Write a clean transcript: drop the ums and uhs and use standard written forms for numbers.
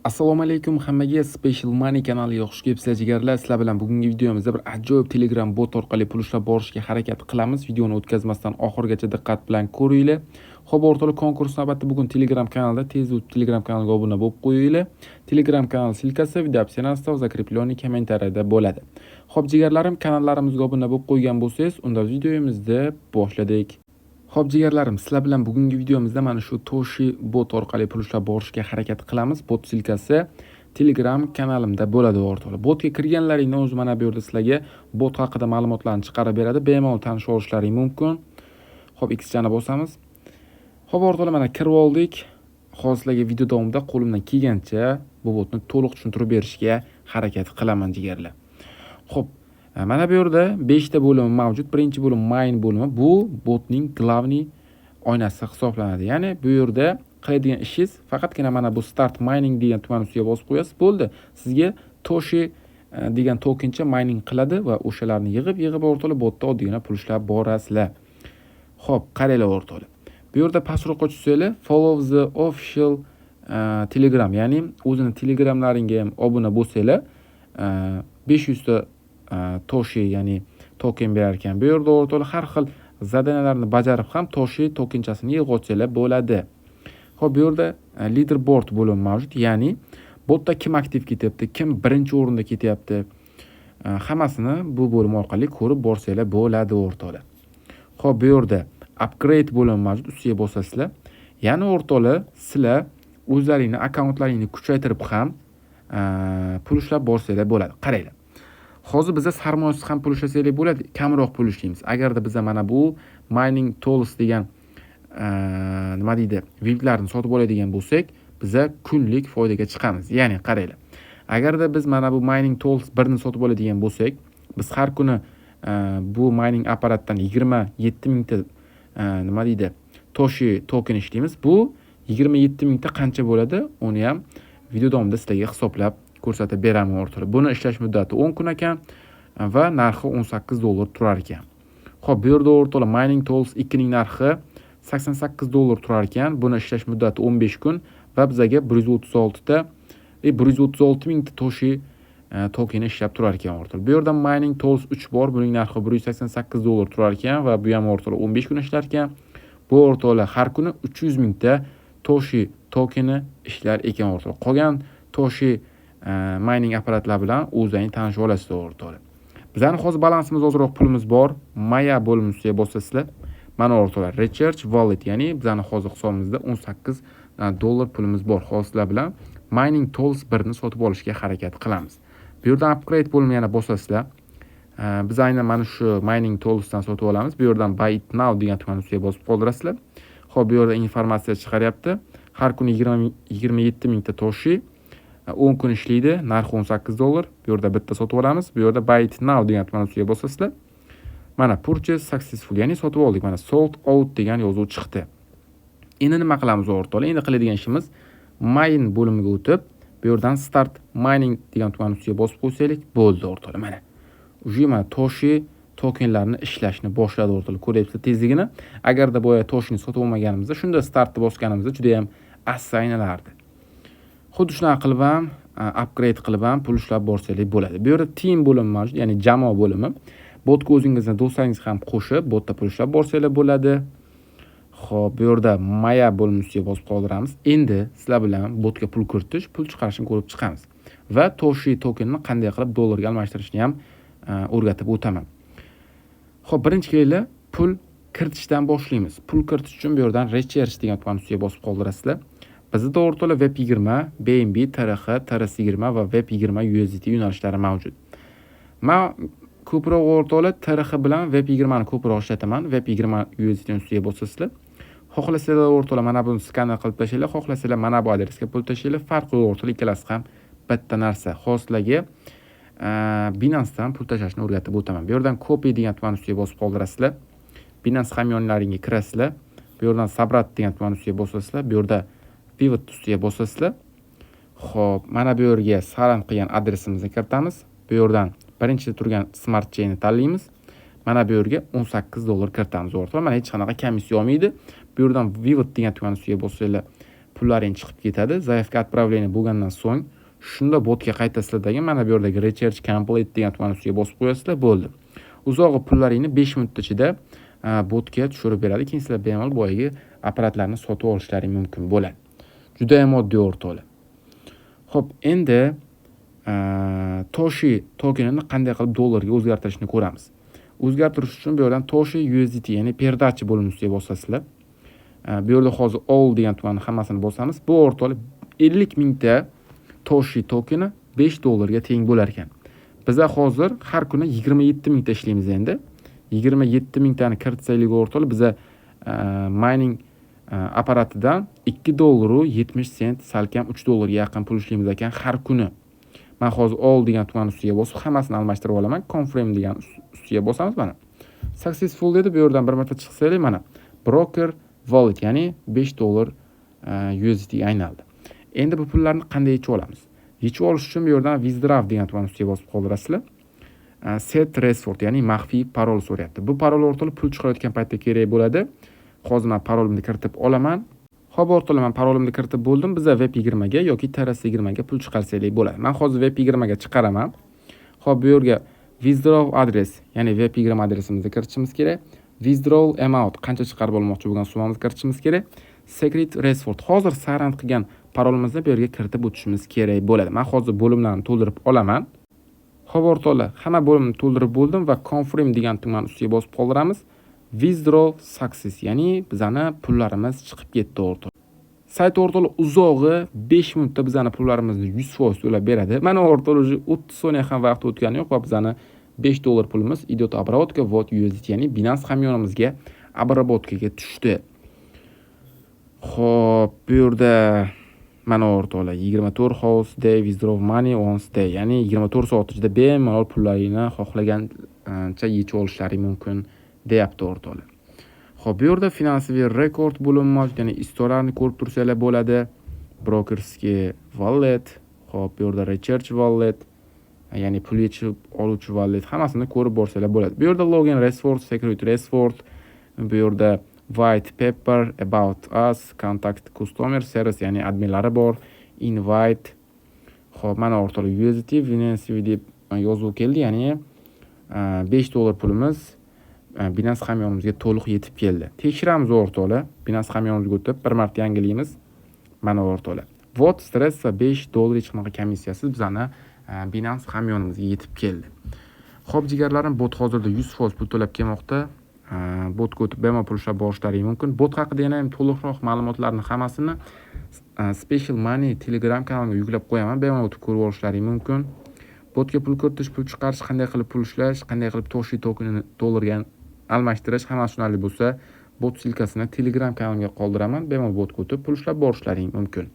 Assalomu alaykum hammaga, Special Money kanaliga xush kelibsizlar jigarlar. Sizlar bilan bugungi videomizda bir ajoyib Telegram bot orqali pul ishlab borishga harakat qilamiz. Videoni o'tkazmasdan oxirigacha diqqat bilan ko'ringlar. Xo'p, o'rtoqlar, konkurs navbati bugun Telegram kanalida. Tez Telegram kanaliga obuna bo'lib qo'yinglar. Telegram kanal silkasi video opsionasida va zakreploniy kommentariyada bo'ladi. Xo'p, jigarlarim, kanallarimizga obuna bo'lib qo'ygan bo'lsangiz, unda videomizni boshladik. Xo'p jigarlarim, sizlar bilan bugungi videomizda mana shu Toshi bot orqali pul ishlab borishga harakat qilamiz. Bot silkasi Telegram kanalimda bo'ladi o'rtoqlar. Botga kirganlaringdan o'zi mana bu yerda sizlarga bot haqida ma'lumotlarni chiqarib beradi. Bemalol tanishib olishlaring mumkin. Xo'p, X-chani bosamiz. Xo'p o'rtoqlar, mana kirib oldik. Hozir sizlarga video davomida qo'limdan kelgancha bu botni to'liq tushuntirib berishga harakat qilaman jigarlar. Xo'p, mana bu yerda 5 ta bo'lim mavjud. Birinchi bo'lim main bo'limi. Bu botning glavniy oynasi hisoblanadi. Ya'ni bu yerda qiladigan ishingiz faqatgina mana bu start mining degan tuman ustiga bosib qo'yasiz, bo'ldi. Sizga Toshi degan tokencha mining qiladi va o'shalarni yig'ib o'rtoqlar botda oddiygina pul ishlab borasizlar. Xo'p, qaranglar o'rtoqlar. Bu yerda pastroqqa tushsanglar, follow the official Telegram, ya'ni o'zini Telegramlaringga ham obuna bo'lsanglar, 500 ta Toshi, ya'ni token berar ekan. Bu yerda o'rtoqlar har xil zadanalarni bajarib ham Toshi tokenchasini yig'ib olsanglar bo'ladi. Xo'p, bu yerda leaderboard bo'limi mavjud, ya'ni botda kim aktiv ketyapti, kim birinchi o'rinda ketyapti, hammasini bu bo'lim orqali ko'rib borsanglar bo'ladi o'rtoqlar. Xo'p, bu yerda upgrade bo'limi mavjud, ustiga bosasizlar. Ya'ni o'rtoqlar, sizlar o'zlaringni akkauntlaringni kuchaytirib ham pul ishlab borsanglar bo'ladi. Qaranglar. Hozir biza sarmoyasiz ham pul ishlasak bo'ladi, kamroq pul ishlaymiz. Agarda biza mana bu mining tools degan nima deydi, viplarni sotib oladigan bo'lsak, biza kunlik foydaga chiqamiz. Ya'ni qaranglar. Agarda biz mana bu mining tools birini sotib oladigan bo'lsak, biz har kuni bu mining apparatdan 27 mingta nima deydi, Toshi token ishlaymiz. Bu 27 mingta qancha bo'ladi? Uni ham video davomida sizlarga hisoblab ko'rsatib beraman o'rtoqlar. Buni ishlash muddati 10 kun ekan va narxi $18 turar ekan. Xo'p, bu yerda o'rtoqlar mining tools 2 ning narxi $88 turar ekan. Buni ishlash muddati 15 kun va bizga 136 ta 136 mingta Toshi tokeni ishlab turar ekan o'rtoqlar. Bu yerda mining tools 3 bor, buning narxi $188 turar ekan va bu ham o'rtoqlar 15 kun ishlar ekan. Bu o'rtoqlar har kuni 300 mingta Toshi tokeni ishlar ekan o'rtoqlar. Qolgan Toshi mining apparatlar bilan o'zlaring tanishib olasizlar o'rtoqlar. Bizning hozir balansimiz ozroq pulimiz bor. Maya bo'limi ustiga bosasizlar. Mana o'rtoqlar, recharge wallet, ya'ni bizning hozir hisobimizda $18 pulimiz bor. Hozirlar bilan mining tools birini sotib olishga harakat qilamiz. Bu yerdan upgrade bo'limi yana bosasizlar. Biz aynan mana shu mining toolsdan sotib olamiz. Bu yerdan buy it now degan tuman ustiga bosib qoldirasizlar. Xo'p, bu yerda informatsiya chiqaryapti. Har kuni 27 mingta Toshi 10 kun ishlaydi, narxi $18. Bu yerda bitta sotib olamiz. Bu yerda buy it now degan tuman ustiga bosasizlar. Mana purchase successful, ya'ni sotib oldik. Mana sold out degan yozuv chiqdi. Endi nima qilamiz o'rtoqlar? Endi qiladigan ishimiz mine bo'limiga o'tib, bu yerdan start mining degan tuman ustiga bosib qo'ysak bo'ldi o'rtoqlar. Mana ujima Toshi tokenlarni ishlashni boshladi o'rtoqlar. Ko'ryapsizlar tezligini. Agarda boya Toshini sotib olmaganimizda, shunda startni bosganimizda juda ham asta aylanardi. Xuddi shunaqa qilib ham upgrade qilib ham pul ishlab borsangiz bo'ladi. Bu yerda team bo'limi mavjud, ya'ni jamoa bo'limi. Botga o'zingizni do'stlaringiz ham qo'shib, botda pul ishlab borsangiz bo'ladi. Xo'p, bu yerda Maya bo'limi ustiga bosib qoldiramiz. Endi sizlar bilan botga pul kiritish, pul chiqarishni ko'rib chiqamiz. Va Toshi tokenini qanday qilib dollarga almashtirishni ham o'rgatib o'taman. Xo'p, birinchi kelinglar, pul kiritishdan boshlaymiz. Pul kiritish uchun bu yerdan recharge degan tuman ustiga bosib qoldirasizlar. Bizda o'rtoqlar Web20, BNB, TRX, TRS20 va Web20 USDT yo'nalishlari mavjud. Men ko'proq o'rtoqlar TRX bilan Web20 ni ko'proq ishlataman. Web20 USDT ustiga bosasizlar. Xohlasanglar o'rtoqlar mana buni skaner qilib tashlaylar, xohlasanglar mana bu adresga pul tashlaylar. Farqi yo'q o'rtoqlar, ikkalasi ham bitta narsa. Hozirlarga Binance'dan pul tashlashni o'rgatib o'taman. Bu yerdan copy degan tuman ustiga bosib qoldirasizlar. Binance hamyonlaringga kirasizlar. Bu yerdan sabrat degan tuman ustiga bosasizlar. Bu yerda pivot ustiga bosasizlar. Xo'p, mana bu yerga saran qilgan adresimizni kiritamiz. Bu yerdan birinchida turgan smart chainni tanlaymiz. Mana bu yerga $18 kiritamiz o'rtoqlar. Mana hech qanaqa komissiya olmaydi. Bu yerdan pivot degan tuman ustiga bosasizlar. pullaring chiqib ketadi. Zaявka отправление bo'lgandan so'ng shunda botga qaytasizlar, mana bu yerdagi recharge complete degan tugmani ustiga bosib qo'yasizlar, bo'ldi. Uzog'i pullaringni 5 minut ichida botga tushirib beradi. Keyin sizlar bemalol boyagi apparatlarni sotib olishlaring mumkin bo'ladi. Juda ham oddiy o'rtoqlar. Xo'p, endi Toshi tokenini qanday qilib dollarga o'zgartirishni ko'ramiz. O'zgartirish uchun bu yerdan Toshi USDT, ya'ni perdachi bo'limini ustiga bosasizlar. Bu yerda hozir all degan tugmani hammasini bosamiz. Bu o'rtoqlar 50 mingta Toshi tokeni $5 teng bo'lar ekan. Biz hozir har kuni 27 mingta ishlaymiz endi. 27 mingtani kiritsak o'rtoqlar biz mining apparatidan $2.70 salkam $3 yaqin pul ishlaymiz ekan har kuni. Men hozir all degan tugmani ustiga bosib hammasini almashtirib olaman. Confirm degan ustiga bosamiz mana. Successful dedi, bu yerdan bir marta chiqsaylik mana. Broker wallet, ya'ni $5 USDT aynaldi. Endi bu pullarni qanday yechib olamiz? Yechib olish uchun bu yerdan withdraw degan tugmani ustiga bosib qoldirasizlar. Set password, ya'ni maxfiy parol so'rayapti. Bu parol orqali pul chiqarayotgan paytda kerak bo'ladi. Hozir men parolimni kiritib olaman. Xo'p, o'rtoqlar, men parolimni kiritib bo'ldim. Biz Web20 ga yoki TRS20 ga pul chiqarsak bo'ladi. Men hozir Web20 ga chiqaraman. Xo'p, bu yerga withdraw address, ya'ni Web20 adresimizni kiritishimiz kerak. Withdraw amount, qancha chiqarib olmoqchi bo'lgan summamizni kiritishimiz kerak. Secret password, hozir sarant qilgan parolimizni bu yerga kiritib o'tishimiz kerak bo'ladi. Men hozir bo'limlarni to'ldirib olaman. Xo'p, o'rtoqlar, hamma bo'limni to'ldirib bo'ldim va confirm degan tugmani ustiga bosib qoldiramiz. Withdraw success, ya'ni bizani pullarimiz chiqib ketdi o'rtoqlar. Sayt o'rtoqlar uzog'i 5 minutda bizani pullarimizni 100% to'lab beradi. Mana o'rtoqlar 30 soniya ham vaqt o'tgani yo'q va bizani $5 pulimiz idет обработка вот USDT, ya'ni Binance hamyonimizga обработкаga tushdi. Xo'p, bu yerda mana o'rtoqlar 24 hours day withdraw money on day, ya'ni 24 soat ichida bemalol pullaringni xohlagancha yechib olishlaring mumkin deyapti o'rtoqlar. Xo'p, bu yerda finansiy rekord bo'limi mavjud, ya'ni istorlarni ko'rib tursanglar bo'ladi. Brokerski wallet, xo'p, bu yerda recharge wallet, ya'ni pul yechib oluvchi wallet, hammasini ko'rib borsanglar bo'ladi. Bu yerda login password, security password, bu yerda white paper about us, contact customer service, ya'ni adminlari bor, invite. Xo'p, mana o'rtoqlar USDT Binance deb yozuv keldi, ya'ni $5 pulimiz Binance hamyonimizga to'liq yetib keldi. Tekshiramiz o'rtoqlar. Binance hamyonimizga o'tib bir marta yangilaymiz. Mana o'rtoqlar. Vot stress va $5 hech qanaqa komissiyasiz bizani Binance hamyonimizga yetib keldi. Xo'p, jigarlarim, bot hozirda 100% pul to'lab kelmoqda. Botga o'tib bemalol pul ishlab borishlaring mumkin. Bot haqida yana ham to'liqroq ma'lumotlarni hammasini Special Money Telegram kanalimga yuklab qo'yaman. Bemalol o'tib ko'rib olishlaring mumkin. Botga pul kiritish, pul chiqarish, qanday qilib pul ishlash, qanday qilib Toshi tokenini dollarga almashtirish, hammasi tushunarli bo'lsa, bot silkasini Telegram kanalimga qoldiraman. Bemalol botga o'tib pul ishlab borishlaring mumkin.